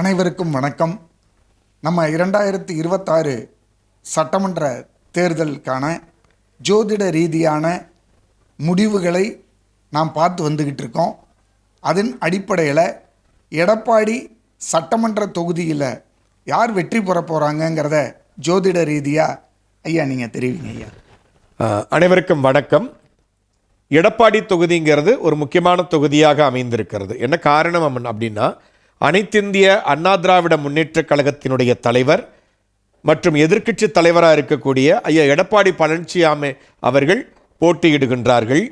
அனைவருக்கும் வணக்கம். நம்ம 2026 சட்டமன்ற தேர்தலுக்கான ஜோதிட ரீதியான முடிவுகளை நாம் பார்த்து வந்துக்கிட்டு இருக்கோம். அதன் அடிப்படையில் எடப்பாடி சட்டமன்ற தொகுதியில் யார் வெற்றி பெற போகிறாங்கங்கிறத ஜோதிட ரீதியாக ஐயா நீங்கள் தெரிவிங்க ஐயா. அனைவருக்கும் வணக்கம். எடப்பாடி தொகுதிங்கிறது ஒரு முக்கியமான தொகுதியாக அமைந்திருக்கிறது. என்ன காரணம் அப்படின்னா, அனைத்திந்திய அண்ணா திராவிட முன்னேற்றக் கழகத்தினுடைய தலைவர் மற்றும் எதிர்க்கட்சி தலைவராக இருக்கக்கூடிய ஐயா எடப்பாடி பழனிசாமி அவர்கள் போட்டியிடுகின்றார்கள்.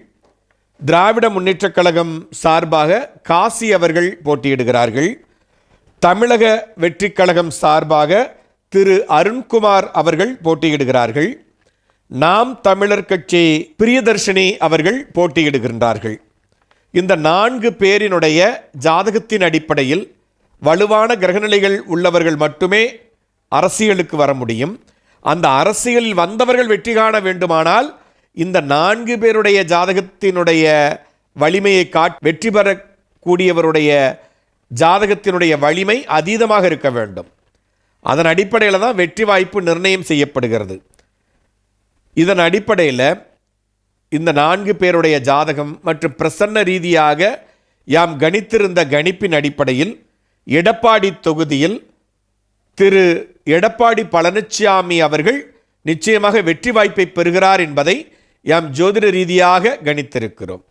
திராவிட முன்னேற்றக் கழகம் சார்பாக காசி அவர்கள் போட்டியிடுகிறார்கள். தமிழக வெற்றிக் கழகம் சார்பாக திரு அருண்குமார் அவர்கள் போட்டியிடுகிறார்கள். நாம் தமிழர் கட்சி பிரியதர்ஷினி அவர்கள் போட்டியிடுகின்றார்கள். இந்த 4 பேரினுடைய ஜாதகத்தின் அடிப்படையில் வலுவான கிரகநிலைகள் உள்ளவர்கள் மட்டுமே அரசியலுக்கு வர முடியும். அந்த அரசியலில் வந்தவர்கள் வெற்றி காண வேண்டுமானால் இந்த 4 பேருடைய ஜாதகத்தினுடைய வலிமையை வெற்றி பெறக்கூடியவருடைய ஜாதகத்தினுடைய வலிமை அதீதமாக இருக்க வேண்டும். அதன் அடிப்படையில் தான் வெற்றி வாய்ப்பு நிர்ணயம் செய்யப்படுகிறது. இதன் அடிப்படையில் இந்த 4 பேருடைய ஜாதகம் மற்றும் பிரசன்ன ரீதியாக யாம் கணித்திருந்த கணிப்பின் அடிப்படையில் எடப்பாடி தொகுதியில் திரு எடப்பாடி பழனிசாமி அவர்கள் நிச்சயமாக வெற்றி வாய்ப்பை பெறுகிறார் என்பதை யாம் ஜோதிட ரீதியாக கணித்திருக்கிறோம்.